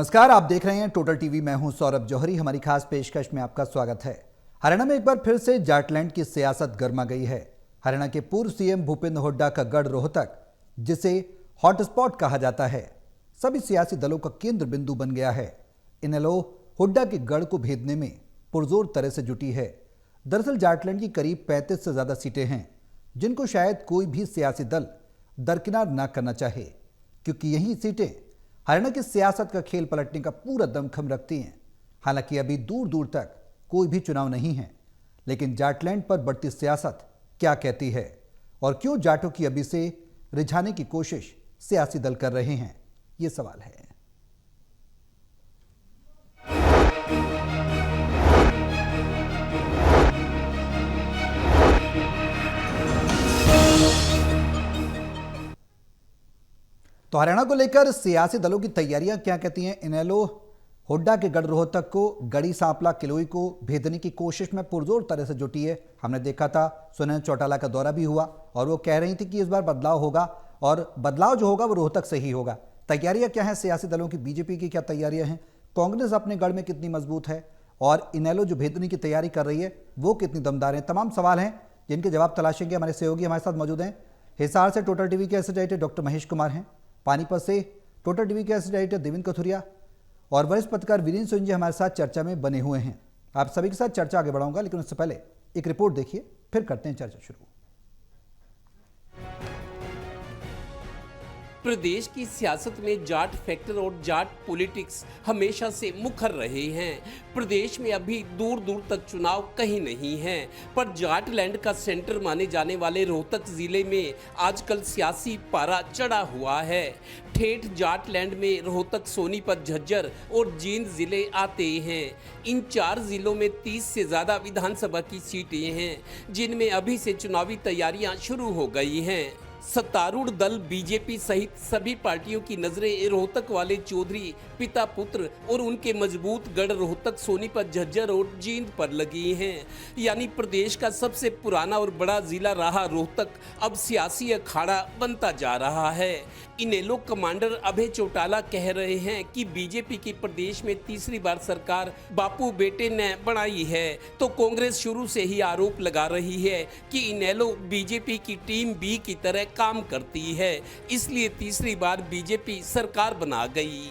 नमस्कार, आप देख रहे हैं टोटल टीवी। मैं हूं सौरभ जौहरी। हमारी खास पेशकश में आपका स्वागत है। हरियाणा में एक बार फिर से जाटलैंड की सियासत गर्मा गई है। हरियाणा के पूर्व सीएम भूपेंद्र हुड्डा का गढ़ रोहतक, जिसे हॉटस्पॉट कहा जाता है, सभी सियासी दलों का केंद्र बिंदु बन गया है। इनेलो हुड्डा के गढ़ को भेदने में पुरजोर तरह से जुटी है। दरअसल जाटलैंड की करीब 35 से ज्यादा सीटें हैं, जिनको शायद कोई भी सियासी दल दरकिनार न करना चाहे, क्योंकि यही सीटें हरियाणा की सियासत का खेल पलटने का पूरा दमखम रखती हैं। हालांकि अभी दूर दूर तक कोई भी चुनाव नहीं है, लेकिन जाटलैंड पर बढ़ती सियासत क्या कहती है और क्यों जाटों की अभी से रिझाने की कोशिश सियासी दल कर रहे हैं, ये सवाल है। तो हरियाणा को लेकर सियासी दलों की तैयारियां क्या कहती हैं। इनेलो हुड्डा के गढ़ रोहतक को, गढ़ी सांपला किलोई को भेदने की कोशिश में पुरजोर तरह से जुटी है। हमने देखा था सुनील चौटाला का दौरा भी हुआ और वो कह रही थी कि इस बार बदलाव होगा और बदलाव जो होगा वो रोहतक से ही होगा। तैयारियां क्या हैं सियासी दलों की, बीजेपी की क्या तैयारियां हैं, कांग्रेस अपने गढ़ में कितनी मजबूत है और इनेलो जो भेदने की तैयारी कर रही है वो कितनी दमदार है। तमाम सवाल हैं जिनके जवाब तलाशेंगे। हमारे सहयोगी हमारे साथ मौजूद हैं। हिसार से टोटल टीवी के associate editor doctor Mahesh Kumar हैं, पानीपत से टोटल टीवी के एसोसिएट एडिटर देवेंद्र कथुरिया और वरिष्ठ पत्रकार वीरेंद्र सोनी जी हमारे साथ चर्चा में बने हुए हैं। आप सभी के साथ चर्चा आगे बढ़ाऊंगा, लेकिन उससे पहले एक रिपोर्ट देखिए, फिर करते हैं चर्चा शुरू। प्रदेश की सियासत में जाट फैक्टर और जाट पॉलिटिक्स हमेशा से मुखर रहे हैं। प्रदेश में अभी दूर दूर तक चुनाव कहीं नहीं है, पर जाटलैंड का सेंटर माने जाने वाले रोहतक जिले में आजकल सियासी पारा चढ़ा हुआ है। ठेठ जाटलैंड में रोहतक, सोनीपत, झज्जर और जींद जिले आते हैं। इन 4 जिलों में 30 से ज़्यादा विधानसभा की सीटें हैं, जिनमें अभी से चुनावी तैयारियां शुरू हो गई हैं। सत्तारूढ़ दल बीजेपी सहित सभी पार्टियों की नजरें रोहतक वाले चौधरी पिता पुत्र और उनके मजबूत गढ़ रोहतक, सोनीपत, झज्जर और जींद पर लगी हैं। यानी प्रदेश का सबसे पुराना और बड़ा जिला रहा रोहतक अब सियासी अखाड़ा बनता जा रहा है। इनेलो कमांडर अभय चौटाला कह रहे हैं कि बीजेपी की प्रदेश में तीसरी बार सरकार बापू बेटे ने बनाई है, तो कांग्रेस शुरू से ही आरोप लगा रही है कि इनेलो बीजेपी की टीम बी की तरह काम करती है, इसलिए तीसरी बार बीजेपी सरकार बना गई।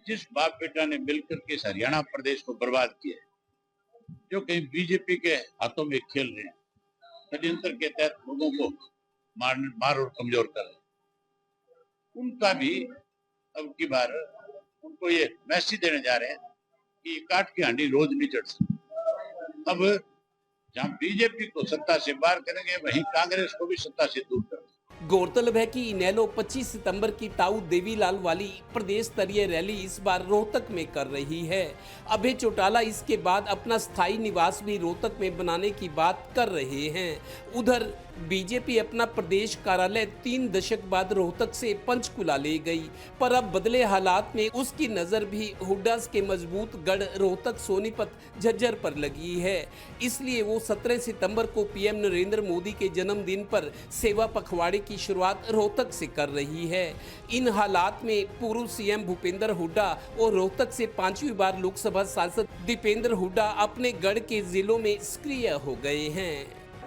जिस बाप बेटा ने मिलकर के हरियाणा प्रदेश को बर्बाद किया, जो कहीं बीजेपी के हाथों में खेल रहे हैं, षड्यंत्र के तहत लोगों को मार और कमजोर कर रहे हैं, उनका भी अब की बार उनको ये मैसेज देने जा रहे हैं कि काट की हांडी रोज नहीं चढ़ सकती। अब जहां बीजेपी को सत्ता से बाहर करेंगे, वहीं कांग्रेस को भी सत्ता से दूर करेंगे। गौरतलब है कि इनेलो 25 सितंबर की ताऊ देवीलाल वाली प्रदेश स्तरीय रैली इस बार रोहतक में कर रही है। अभय चौटाला इसके बाद अपना स्थायी निवास भी रोहतक में बनाने की बात कर रहे हैं। उधर बीजेपी अपना प्रदेश कार्यालय 3 दशक बाद रोहतक से पंचकुला ले गई, पर अब बदले हालात में उसकी नजर भी हुड्डा के मजबूत गढ़ रोहतक, सोनीपत, झज्जर पर लगी है। इसलिए वो 17 सितंबर को पीएम नरेंद्र मोदी के जन्मदिन पर सेवा पखवाड़े की शुरुआत रोहतक से कर रही है। इन हालात में पूर्व सीएम भूपेंद्र हुड्डा और रोहतक से 5वीं बार लोकसभा सांसद दीपेंद्र हुड्डा अपने गढ़ के जिलों में सक्रिय हो गए हैं।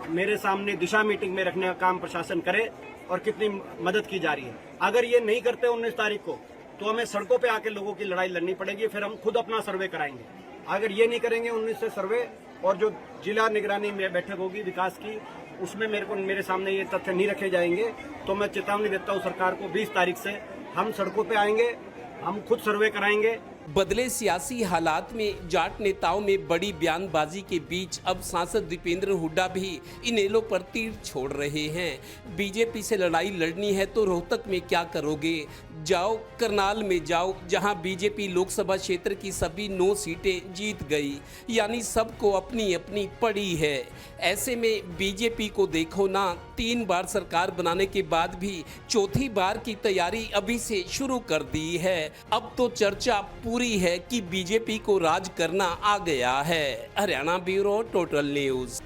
मेरे सामने दिशा मीटिंग में रखने का काम प्रशासन करे और कितनी मदद की जा रही है। अगर ये नहीं करते 19 तारीख को, तो हमें सड़कों पे आके लोगों की लड़ाई लड़नी पड़ेगी। फिर हम खुद अपना सर्वे कराएंगे। अगर ये नहीं करेंगे 19 से सर्वे, और जो जिला निगरानी में बैठक होगी विकास की, उसमें मेरे सामने ये तथ्य नहीं रखे जाएंगे, तो मैं चेतावनी देता हूँ सरकार को, 20 तारीख से हम सड़कों पे आएंगे, हम खुद सर्वे कराएंगे। बदले सियासी हालात में जाट नेताओं में बड़ी बयानबाजी के बीच अब सांसद दीपेंद्र हुड्डा भी इनेलो पर तीर छोड़ रहे हैं। बीजेपी से लड़ाई लड़नी है तो रोहतक में क्या करोगे? जाओ करनाल में जाओ, जहां बीजेपी लोकसभा क्षेत्र की सभी 9 सीटें जीत गई, यानी सबको अपनी अपनी पड़ी है। ऐसे में बीजेपी को देखो ना, 3 बार सरकार बनाने के बाद भी चौथी बार की तैयारी अभी से शुरू कर दी है। अब तो चर्चा पूरी है कि बीजेपी को राज करना आ गया है। Haryana bureau, total news.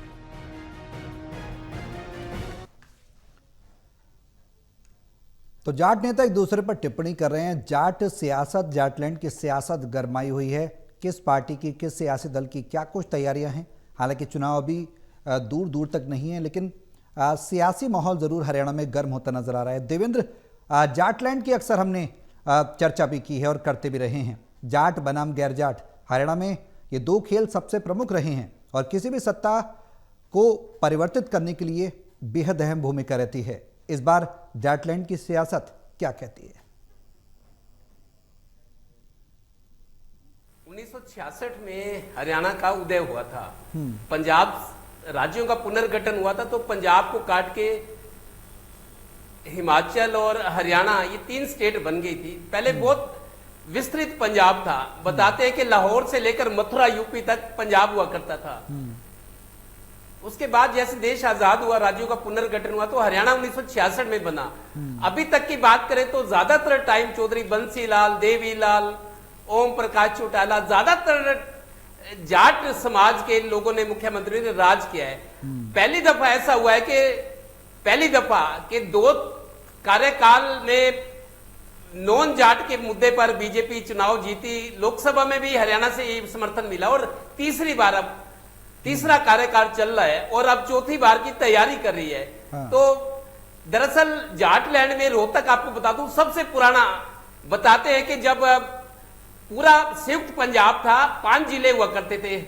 तो जाट नेता एक दूसरे पर टिप्पणी कर रहे हैं। जाट सियासत, जाटलैंड की सियासत गरमाई हुई है। किस पार्टी की, किस सियासी दल की क्या कुछ तैयारियां हैं। हालांकि चुनाव अभी दूर दूर तक नहीं है, लेकिन सियासी माहौल जरूर हरियाणा में गर्म होता नजर आ रहा है। देवेंद्र, जाटलैंड की अक्सर हमने चर्चा भी की है और करते भी रहे हैं। जाट बनाम गैर जाट, हरियाणा में ये दो खेल सबसे प्रमुख रहे हैं और किसी भी सत्ता को परिवर्तित करने के लिए बेहद अहम भूमिका रहती है। इस बार जाटलैंड की सियासत क्या कहती है? 1966 में हरियाणा का उदय हुआ था। पंजाब राज्यों का पुनर्गठन हुआ था, तो पंजाब को काट के हिमाचल और हरियाणा, ये 3 स्टेट बन गई थी। पहले बहुत विस्तृत पंजाब था। बताते हैं कि लाहौर से लेकर मथुरा यूपी तक पंजाब हुआ करता था। उसके बाद जैसे देश आजाद हुआ, राज्यों का पुनर्गठन हुआ, तो हरियाणा 1966 में बना। अभी तक की बात करें तो ज्यादातर टाइम चौधरी बंसीलाल, देवीलाल, ओम प्रकाश चौटाला, ज्यादातर जाट समाज के लोगों ने, मुख्यमंत्री ने राज किया है। पहली दफा ऐसा हुआ है कि 2 कार्यकाल में नॉन जाट के मुद्दे पर बीजेपी चुनाव जीती। लोकसभा में भी हरियाणा से ये समर्थन मिला और तीसरी बार अब तीसरा कार्यकाल चल रहा है और अब चौथी बार की तैयारी कर रही है। तो दरअसल जाटलैंड में रोहतक, आपको बता दूं, सबसे पुराना बताते हैं कि जब पूरा संयुक्त पंजाब था, 5 जिले हुआ करते थे।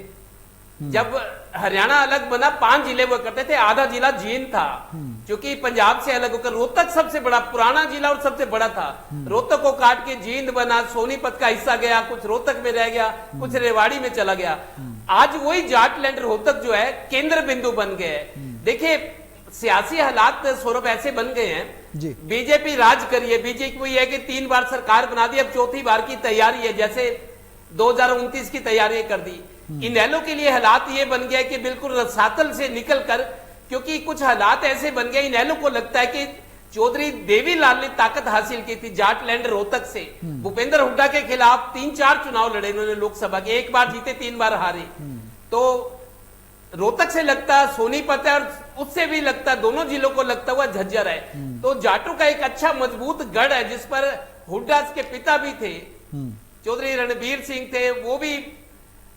जब हरियाणा अलग बना, 5 जिले हुआ करते थे। आधा जिला जींद था, क्योंकि पंजाब से अलग होकर रोहतक सबसे बड़ा पुराना जिला और सबसे बड़ा था। रोहतक को काट के जींद बना, सोनीपत का हिस्सा गया, कुछ रोहतक में रह गया, कुछ रेवाड़ी में चला गया। आज वही जाटलैंड रोहतक जो है केंद्र बिंदु बन गए हैं। देखिए, सियासी हालात सौरभ ऐसे बन गए हैं जी। बीजेपी राज करिए, बीजेपी है कि 3 बार सरकार बना दी, अब चौथी बार की तैयारी है, जैसे 2029 की तैयारी कर दी। इनेलो के लिए हालात ये बन गया कि बिल्कुल रसातल से निकलकर, क्योंकि कुछ हालात ऐसे बन गए, इनेलो को लगता है कि चौधरी देवीलाल ने ताकत हासिल की थी जाटलैंड रोहतक से। भूपेंद्र हुड्डा के खिलाफ 3-4 चुनाव लड़े उन्होंने लोकसभा के, 1 बार जीते, 3 बार हारे। तो रोहतक से लगता है सोनीपत है और उससे भी लगता है, दोनों जिलों को लगता हुआ झज्जर है। तो जाटों का एक अच्छा मजबूत गढ़ है, जिस पर हुड्डा के पिता भी थे, चौधरी रणबीर सिंह थे, वो भी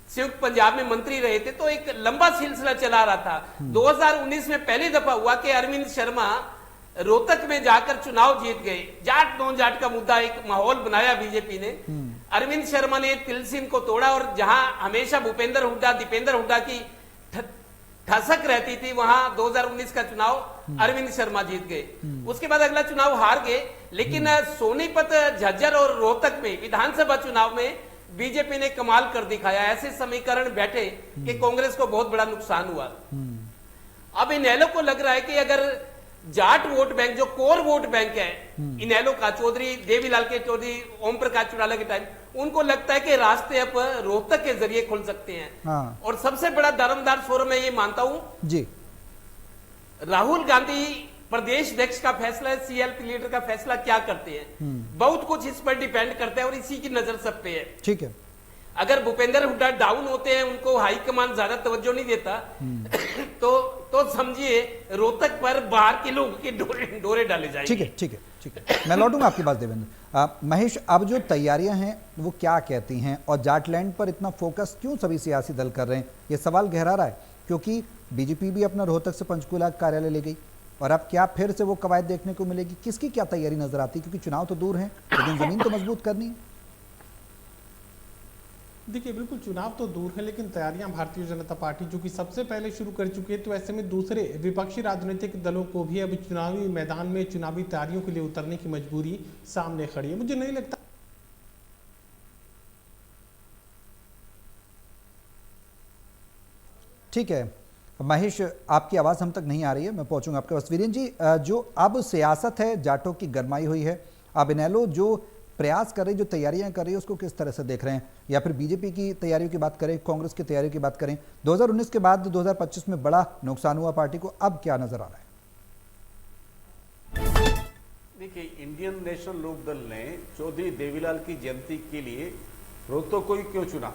संयुक्त पंजाब में मंत्री रहे थे। तो एक लंबा सिलसिला चला रहा था। 2019 में पहली दफा हुआ कि अरविंद शर्मा रोहतक में जाकर चुनाव जीत गए। जाट नॉन जाट का मुद्दा एक माहौल बनाया बीजेपी ने। अरविंद शर्मा ने तिलसिम को तोड़ा और जहां हमेशा भूपेंद्र हुड्डा, दीपेंद्र हुड्डा की ठसक रहती थी, वहां 2019 का चुनाव अरविंद शर्मा जीत गए। उसके बाद अगला चुनाव हार गए। लेकिन सोनीपत, झज्जर और रोहतक में विधानसभा चुनाव में बीजेपी ने कमाल कर दिखाया। ऐसे समीकरण बैठे कि कांग्रेस को बहुत बड़ा नुकसान हुआ। अब इनेलो को लग रहा है कि अगर जाट वोट बैंक, जो कोर वोट बैंक है इनेलो का, चौधरी देवीलाल के, चौधरी ओम प्रकाश चौटाला के टाइम, उनको लगता है कि रास्ते अब रोहतक के जरिए खुल सकते हैं। और सबसे बड़ा दारोमदार सौरभ मैं ये मानता हूं जी, राहुल गांधी प्रदेश अध्यक्ष का फैसला, सीएलपी लीडर का फैसला क्या करते हैं, बहुत कुछ इस पर डिपेंड करता है और इसी की नजर सब पे है। ठीक है, अगर भूपेंद्र हुड्डा डाउन होते हैं, उनको हाईकमान ज्यादा तवज्जो नहीं देता, तो समझिए रोहतक पर बाहर के लोगों के डोरे डाले जाएंगे। ठीक है, मैं लौटूंगा आपकी बात देवेंद्र। महेश, अब जो तैयारियां हैं वो क्या कहती हैं और जाटलैंड पर इतना फोकस क्यों सभी सियासी दल कर रहे हैं? ये सवाल गहरा रहा है, क्योंकि बीजेपी भी अपना रोहतक से पंचकूला कार्यालय ले गई और अब क्या फिर से वो कवायद देखने को मिलेगी? किसकी क्या तैयारी नजर आती है? क्योंकि चुनाव तो दूर है, लेकिन जमीन तो मजबूत करनी है। देखिए, बिल्कुल चुनाव तो दूर है, लेकिन तैयारियां भारतीय जनता पार्टी जो कि सबसे पहले शुरू कर चुकी है, तो ऐसे में दूसरे विपक्षी राजनीतिक दलों को भी अब चुनावी मैदान में चुनावी तैयारियों के लिए उतरने की मजबूरी सामने खड़ी है। मुझे नहीं लगता ठीक है महेश, आपकी आवाज़ हम तक नहीं आ रही है, मैं पहुंचूंगा आपके पास। वीरेन जी, जो अब सियासत है जाटों की गरमाई हुई है, अब इनेलो जो प्रयास कर रही, जो तैयारियां कर रही है, उसको किस तरह से देख रहे हैं? या फिर बीजेपी की तैयारियों की बात करें, कांग्रेस की तैयारियों की बात करें, 2019 के बाद 2025 में बड़ा नुकसान हुआ पार्टी को, अब क्या नजर आ रहा है? देखिए, इंडियन नेशनल लोक दल ने चौधरी देवीलाल की जयंती के लिए रोहतक को ही क्यों चुना,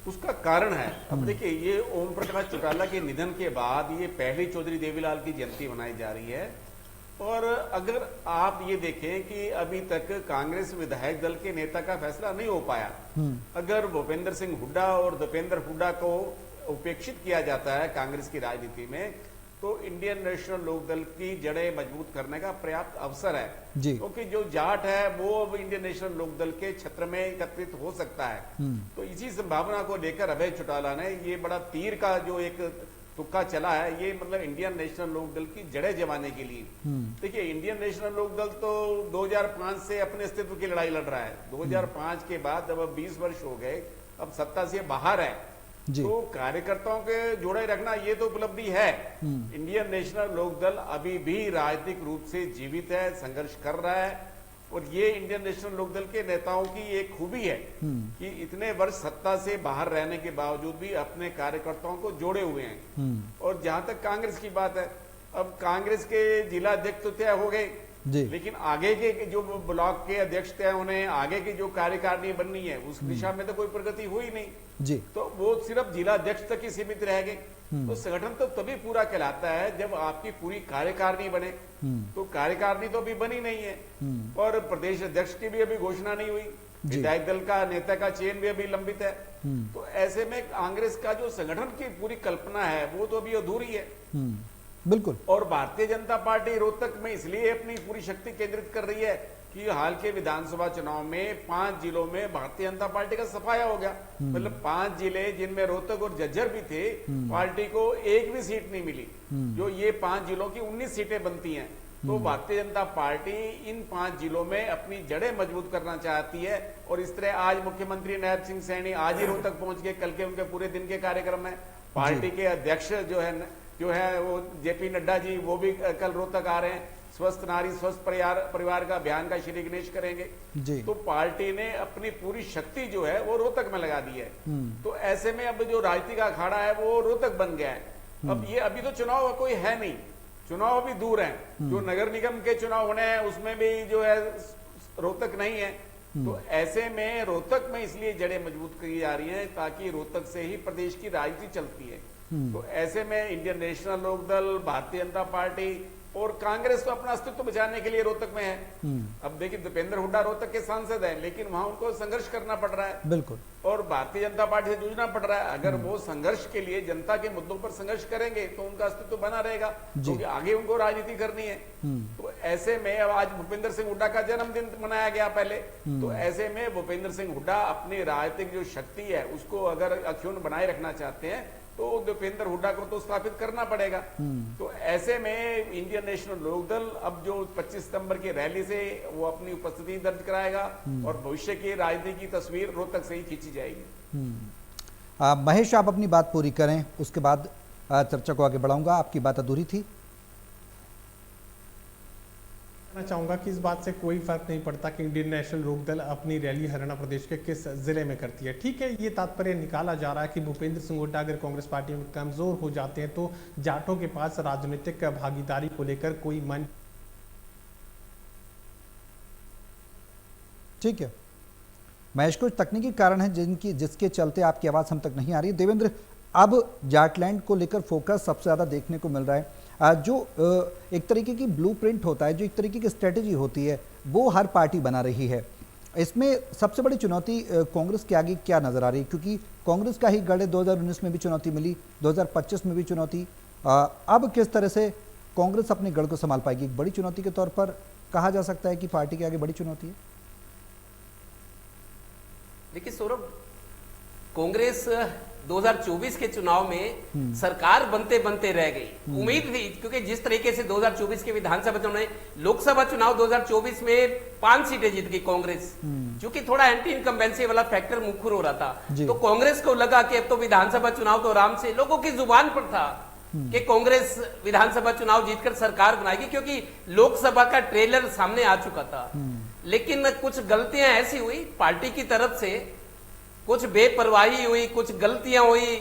उसका कारण है। अब देखिए, ये ओम प्रकाश चौटाला के निधन के बाद ये पहली चौधरी देवीलाल की जयंती मनाई जा रही है और अगर आप ये देखें कि अभी तक कांग्रेस विधायक दल के नेता का फैसला नहीं हो पाया, अगर भूपेंद्र सिंह हुड्डा और दीपेंद्र हुड्डा को उपेक्षित किया जाता है कांग्रेस की राजनीति में, तो इंडियन नेशनल लोकदल की जड़ें मजबूत करने का पर्याप्त अवसर है। क्योंकि जो जाट है वो अब इंडियन नेशनल लोकदल के छत्र में एकत्रित हो सकता है। तो इसी संभावना को लेकर अभय चौटाला ने ये बड़ा तीर का जो एक तुक्का चला है, ये मतलब इंडियन नेशनल लोकदल की जड़ें जमाने के लिए। देखिए, इंडियन नेशनल लोकदल तो 2005 से अपने अस्तित्व की लड़ाई लड़ रहा है। 2005 के बाद अब 20 वर्ष हो गए, अब सत्ता से बाहर है। तो कार्यकर्ताओं के जोड़े रखना ये तो उपलब्धि है। इंडियन नेशनल लोकदल अभी भी राजनीतिक रूप से जीवित है, संघर्ष कर रहा है। और ये इंडियन नेशनल लोकदल के नेताओं की एक खूबी है कि इतने वर्ष सत्ता से बाहर रहने के बावजूद भी अपने कार्यकर्ताओं को जोड़े हुए हैं। और जहां तक कांग्रेस की बात है, अब कांग्रेस के जिला अध्यक्ष तो तय हो गए, लेकिन आगे के जो ब्लॉक के अध्यक्ष तय होने, आगे की जो कार्यकारिणी बननी है, उस दिशा में तो कोई प्रगति हुई नहीं। तो वो सिर्फ जिला अध्यक्ष तक ही सीमित रह गए। तो संगठन तो तभी पूरा कहलाता है जब आपकी पूरी कार्यकारिणी बने। तो कार्यकारिणी तो अभी बनी नहीं है, और प्रदेश अध्यक्ष की भी अभी घोषणा नहीं हुई, विधायक दल का नेता का चयन भी अभी लंबित है। तो ऐसे में कांग्रेस का जो संगठन की पूरी कल्पना है वो तो अभी अधूरी है। बिल्कुल। और भारतीय जनता पार्टी रोहतक में इसलिए अपनी पूरी शक्ति केंद्रित कर रही है कि हाल के विधानसभा चुनाव में 5 जिलों में भारतीय जनता पार्टी का सफाया हो गया। मतलब 5 जिले जिनमें रोहतक और झज्जर भी थे, पार्टी को एक भी सीट नहीं मिली। जो ये 5 जिलों की 19 सीटें बनती हैं। तो भारतीय जनता पार्टी इन 5 जिलों में अपनी जड़ें मजबूत करना चाहती है। और इस तरह आज मुख्यमंत्री नायब सिंह सैनी आज ही रोहतक पहुंच गए, कल के उनके पूरे दिन के कार्यक्रम में। पार्टी के अध्यक्ष जो है वो जेपी नड्डा जी, वो भी कल रोहतक आ रहे हैं। स्वस्थ नारी स्वस्थ परिवार का अभियान का श्री गणेश करेंगे। तो पार्टी ने अपनी पूरी शक्ति जो है वो रोहतक में लगा दी है। तो ऐसे में अब जो राजनीतिक अखाड़ा है वो रोहतक बन गया है। अब ये अभी तो चुनाव कोई है नहीं, चुनाव अभी दूर है। जो नगर निगम के चुनाव होने हैं उसमें भी जो है रोहतक नहीं है। तो ऐसे में रोहतक में इसलिए जड़ें मजबूत की जा रही हैं ताकि रोहतक से ही प्रदेश की राजनीति चलती है। तो ऐसे में Indian national Lokdal, Bharatiya Janata party और कांग्रेस तो अपना अस्तित्व बचाने के लिए रोहतक में है। अब देखिए, दीपेंद्र हुड्डा रोहतक के सांसद हैं, लेकिन वहां उनको संघर्ष करना पड़ रहा है। बिल्कुल। और भारतीय जनता पार्टी से जूझना पड़ रहा है। अगर वो संघर्ष के लिए जनता के मुद्दों पर संघर्ष करेंगे तो उनका अस्तित्व बना रहेगा, क्योंकि आगे उनको राजनीति करनी है। तो ऐसे में अब आज भूपेंद्र सिंह हुड्डा का जन्मदिन मनाया गया पहले। तो ऐसे में भूपेंद्र सिंह हुड्डा अपनी राजनीतिक जो शक्ति है उसको अगर अक्षुण्ण बनाए रखना चाहते हैं तो दीपेंद्र हुड्डा को तो स्थापित करना पड़ेगा। तो ऐसे में इंडियन नेशनल लोकदल अब जो 25 सितंबर की रैली से वो अपनी उपस्थिति दर्ज कराएगा और भविष्य की राजनीति की तस्वीर रोहतक से ही खींची जाएगी। महेश, आप अपनी बात पूरी करें, उसके बाद चर्चा को आगे बढ़ाऊंगा। आपकी बात अधूरी थी। मैं चाहूंगा कि इस बात से कोई फर्क नहीं पड़ता कि इंडियन नेशनल लोकदल अपनी रैली हरियाणा प्रदेश के किस जिले में करती है। ठीक है, ये तात्पर्य निकाला जा रहा है कि भूपेंद्र सिंह हुड्डा अगर कांग्रेस पार्टी में कमजोर हो जाते हैं तो जाटों के पास राजनीतिक भागीदारी को लेकर कोई मन। ठीक है महेश, कुछ तकनीकी कारण है जिसके चलते आपकी आवाज हम तक नहीं आ रही। देवेंद्र, अब जाटलैंड को लेकर फोकस सबसे ज्यादा देखने को मिल रहा है। जो एक तरीके की ब्लूप्रिंट होता है, जो एक तरीके की स्ट्रेटेजी होती है, वो हर पार्टी बना रही है। इसमें सबसे बड़ी चुनौती कांग्रेस के आगे क्या नजर आ रही है? क्योंकि कांग्रेस का ही गढ़ 2019 में भी चुनौती मिली, 2025 में भी चुनौती। अब किस तरह से कांग्रेस अपने गढ़ को संभाल पाएगी? एक बड़ी चुनौती के तौर पर कहा जा सकता है कि पार्टी के आगे बड़ी चुनौती है। देखिए सौरभ, कांग्रेस 2024 के चुनाव में सरकार बनते बनते रह गई। उम्मीद थी, क्योंकि जिस तरीके से 2024 के विधानसभा चुनाव में, लोकसभा चुनाव 2024 में 5 सीटें जीत गई कांग्रेस, क्योंकि थोड़ा एंटी इनकम्बेंसी वाला फैक्टर मुखर हो रहा था। तो कांग्रेस को लगा कि अब तो विधानसभा चुनाव तो आराम से, लोगों की जुबान पर था कि कांग्रेस विधानसभा चुनाव जीतकर सरकार बनाएगी, क्योंकि लोकसभा का ट्रेलर सामने आ चुका था। लेकिन कुछ गलतियां ऐसी हुई पार्टी की तरफ से, कुछ बेपरवाही हुई, कुछ गलतियां हुई,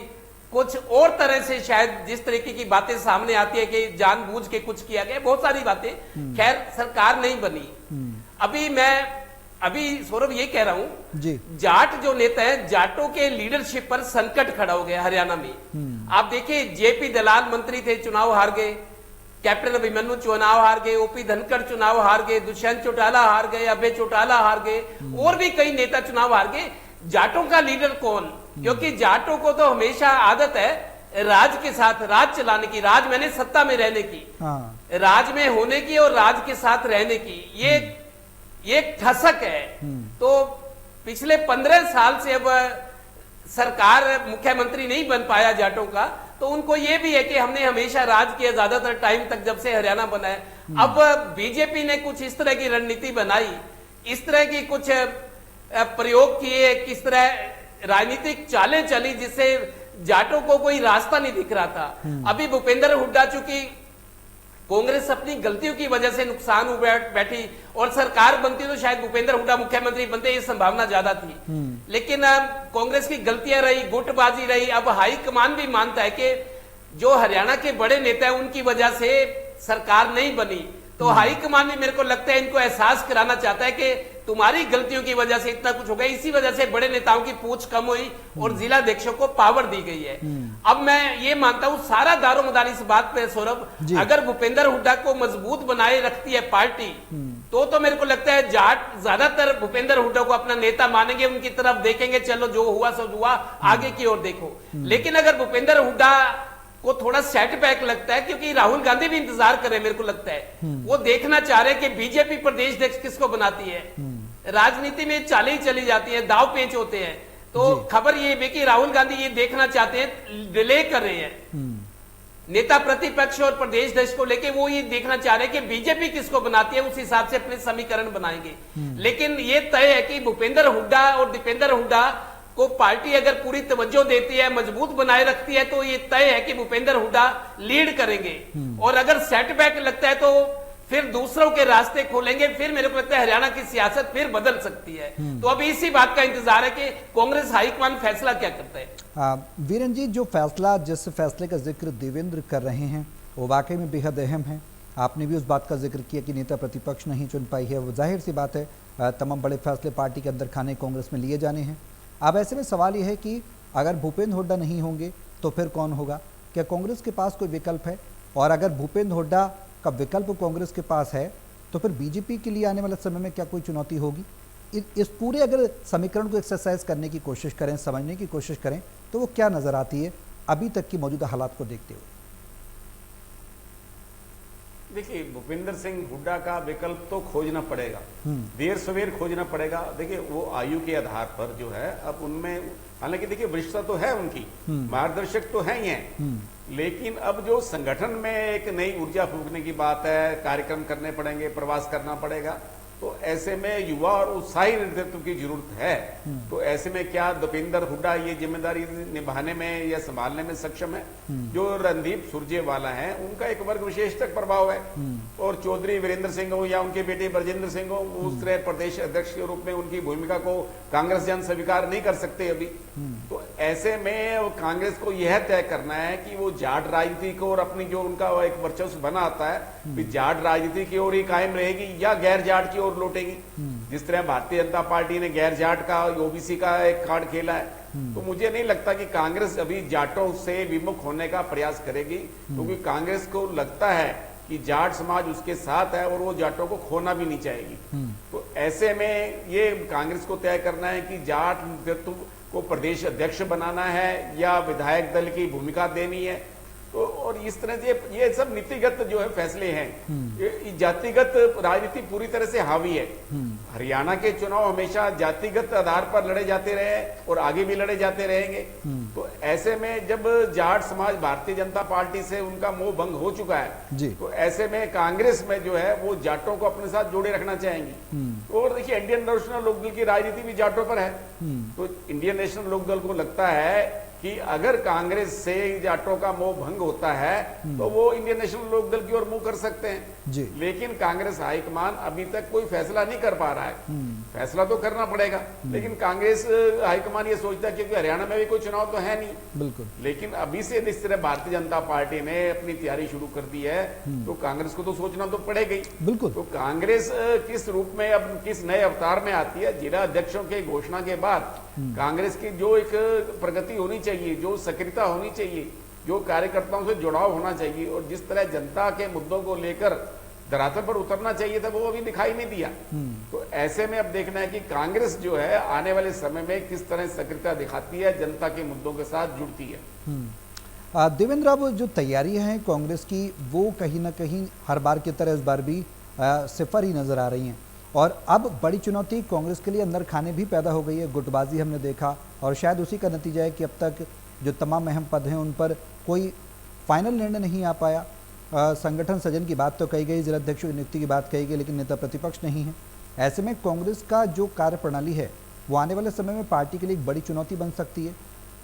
कुछ और तरह से शायद जिस तरीके की बातें सामने आती है कि जानबूझ के कुछ किया गया, बहुत सारी बातें, खैर सरकार नहीं बनी। अभी सौरभ ये कह रहा हूं जी, जाट जो नेता है, जाटों के लीडरशिप पर संकट खड़ा हो गया हरियाणा में। आप देखिए, जेपी दलाल मंत्री थे, चुनाव हार गए। कैप्टन अभिमन्यु चुनाव हार गए, ओपी धनखड़ चुनाव हार गए, दुष्यंत चौटाला हार गए, अभय चौटाला हार गए, और भी कई नेता चुनाव हार गए। जाटों का लीडर कौन? क्योंकि जाटों को तो हमेशा आदत है राज के साथ राज चलाने की, राज मैंने सत्ता में रहने की, राज में होने की और राज के साथ रहने की, ये ठसक है। तो पिछले 15 साल से अब सरकार मुख्यमंत्री नहीं बन पाया जाटों का, तो उनको ये भी है कि हमने हमेशा राज किया ज्यादातर टाइम तक जब से हरियाणा बना है। अब बीजेपी ने कुछ इस तरह की रणनीति बनाई, इस तरह की कुछ प्रयोग किए, किस तरह राजनीतिक चालें चली जिससे जाटों को कोई रास्ता नहीं दिख रहा था। अभी भूपेंद्र हुड्डा चूंकि कांग्रेस अपनी गलतियों की वजह से नुकसान हो बैठी और सरकार बनती तो शायद भूपेंद्र हुड्डा मुख्यमंत्री बनते, ये संभावना ज्यादा थी। लेकिन कांग्रेस की गलतियां रही, गुटबाजी रही। अब हाईकमान भी मानता है कि जो हरियाणा के बड़े नेता हैं उनकी वजह से सरकार नहीं बनी, तो हाईकमान भी मेरे को लगता है इनको एहसास कराना चाहता है कि तुम्हारी गलतियों की वजह से इतना कुछ हो गया। इसी वजह से बड़े नेताओं की पूछ कम हुई और जिला अध्यक्षों को पावर दी गई है। अब मैं ये मानता हूं सारा दारोमदार इस बात पे सौरभ, अगर भूपेंद्र हुड्डा को मजबूत बनाए रखती है पार्टी, तो मेरे को लगता है जाट ज्यादातर भूपेंद्र हुड्डा को अपना नेता मानेंगे, उनकी तरफ देखेंगे, चलो जो हुआ सो हुआ, आगे की ओर देखो। लेकिन अगर भूपेंद्र हुड्डा को थोड़ा सेटबैक लगता है, क्योंकि राहुल गांधी भी इंतजार कर रहे हैं, मेरे को लगता है वो देखना चाह रहे हैं कि बीजेपी प्रदेश अध्यक्ष किसको बनाती है। राजनीति में चालें ही चली जाती है, दाव पेच होते हैं। तो खबर ये है कि राहुल गांधी ये देखना चाहते हैं, डिले कर रहे हैं नेता प्रतिपक्ष और प्रदेश अध्यक्ष को लेके, वो ये देखना चाह रहे हैं कि बीजेपी किसको बनाती है, उस हिसाब से अपने समीकरण बनाएंगे। लेकिन ये तय है कि भूपेंद्र हुड्डा और दीपेंद्र हुड्डा को पार्टी अगर पूरी तवज्जो देती है, मजबूत बनाए रखती है, तो ये तय है कि भूपेंद्र हुड्डा लीड करेंगे। और अगर सेटबैक लगता है तो फिर दूसरों के रास्ते खोलेंगे, फिर मेरे को लगता है हरियाणा की सियासत फिर बदल सकती है। तो अभी इसी बात का इंतजार है कि कांग्रेस हाईकमान फैसला क्या करता है। वीरेन जी, जो फैसला, जिस फैसले का जिक्र देवेंद्र कर रहे हैं वो वाकई में बेहद अहम है। आपने भी उस बात का जिक्र किया कि नेता प्रतिपक्ष नहीं चुन पाई है, वो जाहिर सी बात है तमाम बड़े फैसले पार्टी के अंदर खाने कांग्रेस में लिए जाने हैं। अब ऐसे में सवाल यह है कि अगर भूपेंद्र हुड्डा नहीं होंगे तो फिर कौन होगा? क्या कांग्रेस के पास कोई विकल्प है? और अगर भूपेंद्र हुड्डा का विकल्प कांग्रेस के पास है तो फिर बीजेपी के लिए आने वाले समय में क्या कोई चुनौती होगी? इस पूरे अगर समीकरण को एक्सरसाइज करने की कोशिश करें, समझने की कोशिश करें, तो वो क्या नजर आती है अभी तक की मौजूदा हालात को देखते हुए? देखिए, भूपेंद्र सिंह हुड्डा का विकल्प तो खोजना पड़ेगा, देर सवेर खोजना पड़ेगा। देखिए, वो आयु के आधार पर जो है, अब उनमें हालांकि देखिए वरिष्ठता तो है उनकी, मार्गदर्शक तो है ही हैं, लेकिन अब जो संगठन में एक नई ऊर्जा फूंकने की बात है, कार्यक्रम करने पड़ेंगे, प्रवास करना पड़ेगा, तो ऐसे में युवा और उत्साही नेतृत्व की जरूरत है। तो ऐसे में क्या दीपेंद्र हुड्डा ये जिम्मेदारी निभाने में या संभालने में सक्षम है? जो रणदीप सुरजेवाला है उनका एक वर्ग विशेष तक प्रभाव है, और चौधरी वीरेंद्र सिंह हो या उनके बेटे ब्रजेंद्र सिंह हो, उस तरह प्रदेश अध्यक्ष के रूप में उनकी भूमिका को कांग्रेस जन स्वीकार नहीं कर सकते अभी। तो ऐसे में कांग्रेस को यह तय करना है कि वो जाट राजनीति को और अपनी जो उनका एक वर्चस्व बना आता है, जाट राजनीति की ओर ही कायम रहेगी या गैर जाट की ओर लौटेगी। जिस तरह भारतीय जनता पार्टी ने गैर जाट का, ओबीसी का एक कार्ड खेला है, तो मुझे नहीं लगता कि कांग्रेस अभी जाटों से विमुख होने का प्रयास करेगी, क्योंकि कांग्रेस को लगता है कि जाट समाज उसके साथ है और वो जाटों को खोना भी नहीं चाहेगी। तो ऐसे में ये कांग्रेस को तय करना है कि जाट नेतृत्व को प्रदेश अध्यक्ष बनाना है या विधायक दल की भूमिका देनी है। तो और इस तरह से ये सब नीतिगत जो है फैसले हैं, ये जातिगत राजनीति पूरी तरह से हावी है। हरियाणा के चुनाव हमेशा जातिगत आधार पर लड़े जाते रहे और आगे भी लड़े जाते रहेंगे। तो ऐसे में जब जाट समाज भारतीय जनता पार्टी से उनका मोह भंग हो चुका है, तो ऐसे में कांग्रेस में जो है वो जाटों को अपने साथ जोड़े रखना चाहेंगी। और देखिए, इंडियन नेशनल लोकदल की राजनीति भी जाटों पर है। तो इंडियन नेशनल लोकदल को लगता है कि अगर कांग्रेस से जाटों का मोह भंग होता है तो वो इंडियन नेशनल लोकदल की ओर मुंह कर सकते हैं जी। लेकिन कांग्रेस हाईकमान अभी तक कोई फैसला नहीं कर पा रहा है। फैसला तो करना पड़ेगा, लेकिन कांग्रेस हाईकमान ये सोचता है क्योंकि हरियाणा में भी कोई चुनाव तो है नहीं, बिल्कुल। लेकिन अभी से जिस तरह भारतीय जनता पार्टी ने अपनी तैयारी शुरू कर दी है, तो कांग्रेस को तो सोचना तो पड़ेगा ही, बिल्कुल। तो कांग्रेस किस रूप में, अब किस नए अवतार में आती है? जिला अध्यक्षों के घोषणा के बाद कांग्रेस की जो एक प्रगति होनी चाहिए, जो सक्रियता होनी चाहिए, जो कार्यकर्ताओं से जुड़ाव होना चाहिए और जिस तरह जनता के मुद्दों को लेकर धरातल पर उतरना चाहिए था, वो अभी दिखाई नहीं दिया। तो ऐसे में अब देखना है कि कांग्रेस जो है आने वाले समय में किस तरह सक्रियता दिखाती है, जनता के मुद्दों के साथ जुड़ती है। देवेंद्र, अब जो तैयारियां हैं कांग्रेस की वो कहीं ना कहीं हर बार की तरह इस बार भी सिफर ही नजर आ रही हैं, और अब बड़ी चुनौती कांग्रेस के लिए अंदर खाने भी पैदा हो गई है। गुटबाजी हमने देखा, और शायद उसी का नतीजा है कि अब तक जो तमाम अहम पद हैं उन पर कोई फाइनल निर्णय नहीं आ पाया। संगठन सृजन की बात तो कही गई, जिलाध्यक्षों की नियुक्ति की बात कही गई, लेकिन नेता प्रतिपक्ष नहीं है। ऐसे में कांग्रेस का जो कार्यप्रणाली है वो आने वाले समय में पार्टी के लिए एक बड़ी चुनौती बन सकती है।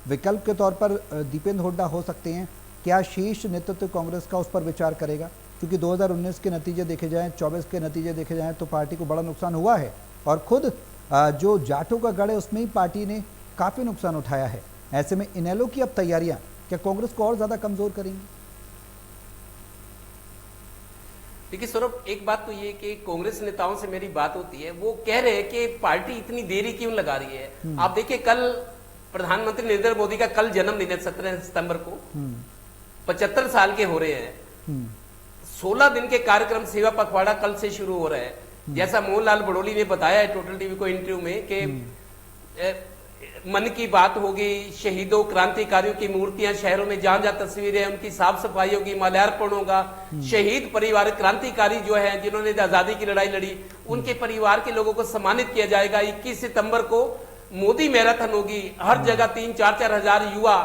विकल्प के तौर पर दीपेंद्र हुड्डा हो सकते हैं। क्या शीर्ष नेतृत्व कांग्रेस का उस पर विचार करेगा? क्योंकि 2019 के नतीजे देखे जाएं, 24 के नतीजे देखे जाएं तो पार्टी को बड़ा नुकसान हुआ है, और खुद जो जाटों का गढ़ है उसमें ही पार्टी ने काफ़ी नुकसान उठाया है। ऐसे में इनेलो की अब तैयारियां क्या कांग्रेस को और ज़्यादा कमज़ोर करेंगी? देखिए सौरभ, एक बात तो ये कि कांग्रेस नेताओं से मेरी बात होती है, वो कह रहे हैं कि पार्टी इतनी देरी क्यों लगा रही है। आप देखिए, कल प्रधानमंत्री नरेंद्र मोदी का कल जन्मदिन है 17 सितंबर को, 75 साल के हो रहे हैं। 16 दिन के कार्यक्रम सेवा पखवाड़ा कल से शुरू हो रहा है। जैसा मोहनलाल बड़ोली ने बताया है टोटल टीवी को इंटरव्यू में कि मन की बात होगी, शहीदों क्रांतिकारियों की मूर्तियां शहरों में जहां जहां तस्वीरें, उनकी साफ सफाई होगी, माल्यार्पण होगा। शहीद परिवार, क्रांतिकारी जो है जिन्होंने आजादी की लड़ाई लड़ी, उनके परिवार के लोगों को सम्मानित किया जाएगा। 21 सितंबर को मोदी मैराथन होगी, हर जगह 3-4 हजार युवा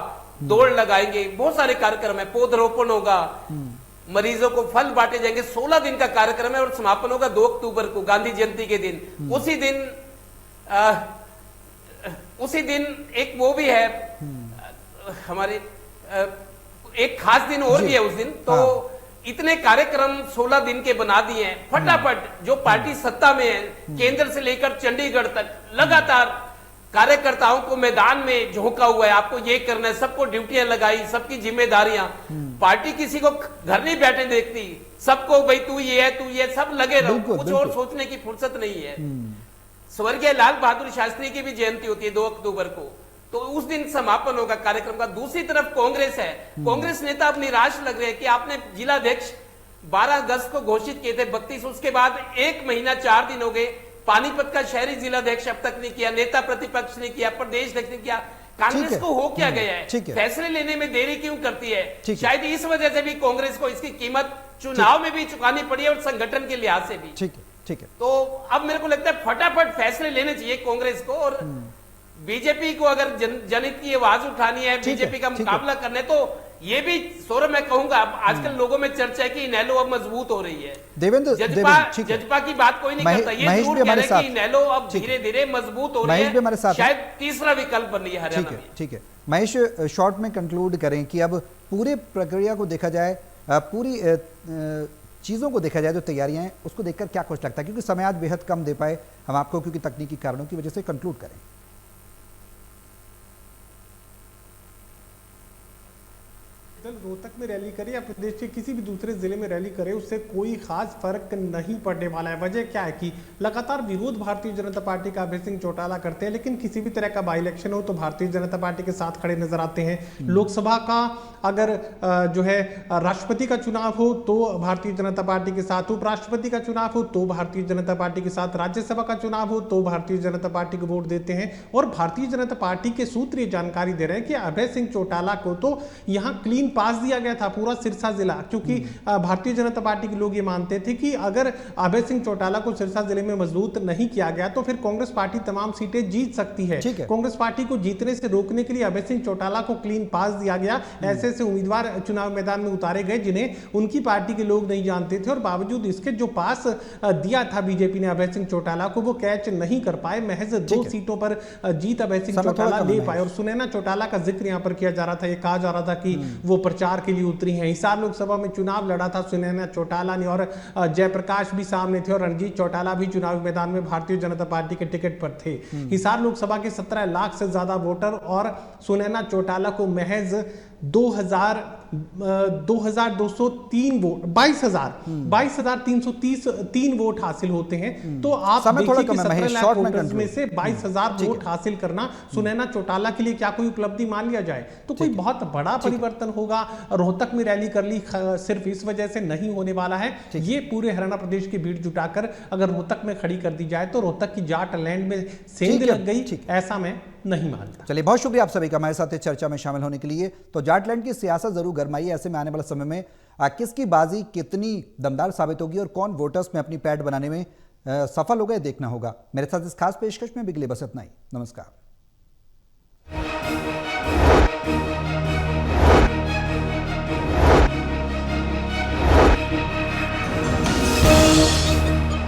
दौड़ लगाएंगे। बहुत सारे कार्यक्रम है, पौधरोपण होगा, मरीजों को फल बांटे जाएंगे। 16 दिन का कार्यक्रम है और समापन होगा 2 अक्टूबर को, गांधी जयंती के दिन। उसी दिन एक वो भी है हमारे, एक खास दिन और भी है उस दिन। तो इतने कार्यक्रम 16 दिन के बना दिए हैं फटाफट। जो पार्टी सत्ता में है, केंद्र से लेकर चंडीगढ़ तक लगातार कार्यकर्ताओं को मैदान में झोंका हुआ है। आपको ये करना है, सबको ड्यूटियां लगाई, सबकी जिम्मेदारियां। पार्टी किसी को घर नहीं बैठे देखती, सबको भाई तू ये है, तू ये, सब लगे रहो, कुछ और सोचने की फुर्सत नहीं है। स्वर्गीय लाल बहादुर शास्त्री की भी जयंती होती है 2 अक्टूबर को, तो उस दिन समापन होगा कार्यक्रम का। दूसरी तरफ कांग्रेस है, कांग्रेस नेता अब निराश लग रहे हैं कि आपने जिलाध्यक्ष 12 अगस्त को घोषित किए थे 32, उसके बाद 1 महीना 4 दिन हो गए। पानीपत का शहरी जिलाध्यक्ष अब तक नहीं किया, नेता प्रतिपक्ष ने किया, प्रदेश अध्यक्ष ने किया। कांग्रेस को हो क्या गया है? फैसले लेने में देरी क्यों करती है? शायद इस वजह से भी कांग्रेस को इसकी कीमत चुनाव में भी चुकानी पड़ी और संगठन के लिहाज से भी। ठीक है। तो अब मेरे को लगता है फटाफट फैसले लेने चाहिए कांग्रेस को, और बीजेपी को अगर जनहित की आवाज उठानी है, बीजेपी का मुकाबला करना है, तो ये भी सौरभ मैं कहूंगा आजकल लोगों में चर्चा है कि इनेलो अब मजबूत हो रही है। देवेंद्र, जजपा की बात कोई नहीं करता, ये जरूर कह रहे हैं कि इनेलो अब धीरे धीरे मजबूत हो रही है, शायद तीसरा विकल्प बन रही है हरियाणा में। ठीक है महेश, शॉर्ट में कंक्लूड करें कि अब पूरे प्रक्रिया को देखा जाए, पूरी चीज़ों को देखा जाए, जो तैयारियां हैं उसको देखकर क्या कुछ लगता है? क्योंकि समय आज बेहद कम दे पाए हम आपको, क्योंकि तकनीकी कारणों की वजह से। कंक्लूड करें। दल रोहतक में रैली करे या प्रदेश के किसी भी दूसरे जिले में रैली करे, उससे कोई खास फर्क नहीं पड़ने वाला है। वजह क्या है कि लगातार विरोध भारतीय जनता पार्टी का अभय सिंह चौटाला करते हैं, लेकिन किसी भी तरह का बाई इलेक्शन हो तो भारतीय जनता पार्टी के साथ खड़े नजर आते हैं। लोकसभा का अगर जो है राष्ट्रपति का चुनाव हो तो भारतीय जनता पार्टी के साथ, उपराष्ट्रपति का चुनाव हो तो भारतीय जनता पार्टी के साथ, राज्यसभा का चुनाव हो तो भारतीय जनता पार्टी को वोट देते हैं। और भारतीय जनता पार्टी के सूत्र ये जानकारी दे रहे हैं कि अभय सिंह चौटाला को तो यहाँ क्लीन पास दिया गया था पूरा सिरसा जिला, क्योंकि भारतीय जनता पार्टी के लोग ये मानते थे कि अगर अभय सिंह चौटाला को सिरसा जिले में मजबूत नहीं किया गया तो फिर कांग्रेस पार्टी तमाम सीटें जीत सकती है। कांग्रेस पार्टी को जीतने से रोकने के लिए अभय सिंह चौटाला को क्लीन पास दिया गया। ऐसे ऐसे उम्मीदवार चुनाव मैदान में उतारे गए जिन्हें उनकी पार्टी के लोग नहीं जानते थे, और बावजूद इसके जो पास दिया था बीजेपी ने अभय सिंह चौटाला को, वो कैच नहीं कर पाए। महज 2 सीटों पर जीत अभय सिंह चौटाला ले पाए। और सुनैना चौटाला का जिक्र यहाँ पर किया जा रहा था, ये कहा जा रहा था कि वो प्रचार के लिए उतरी हैं। हिसार लोकसभा में चुनाव लड़ा था सुनैना चौटाला ने, और जयप्रकाश भी सामने थे, और रणजीत चौटाला भी चुनावी मैदान में भारतीय जनता पार्टी के टिकट पर थे। हिसार लोकसभा के 17 लाख से ज्यादा वोटर और सुनैना चौटाला को महज 2203 वोट 22,333 वोट हासिल होते हैं। तो आप समय थोड़ा देखिए कि कम है, 17 महेश, लाख शॉर्ट में वोटर्स कंक्लूड। में से 22,000 वोट हासिल करना सुनैना चौटाला के लिए क्या कोई उपलब्धि मान लिया जाए? तो कोई बहुत बड़ा परिवर्तन होगा। रोहतक में रैली कर ली सिर्फ इस वजह से नहीं होने वाला है। ये पूरे हरियाणा प्रदेश की भीड़ जुटाकर अगर रोहतक में खड़ी कर दी जाए तो रोहतक की जाट लैंड में सेंध लग गई, ऐसा मैं नहीं मानता। चलिए, बहुत शुक्रिया आप सभी का हमारे साथ इस चर्चा में शामिल होने के लिए। तो जाटलैंड की सियासत जरूर गरमाई है। ऐसे में आने वाले समय में किसकी बाजी कितनी दमदार साबित होगी और कौन वोटर्स में अपनी पैठ बनाने में सफल होगा, देखना होगा। मेरे साथ इस खास पेशकश में बिगले बस इतना ही। नमस्कार।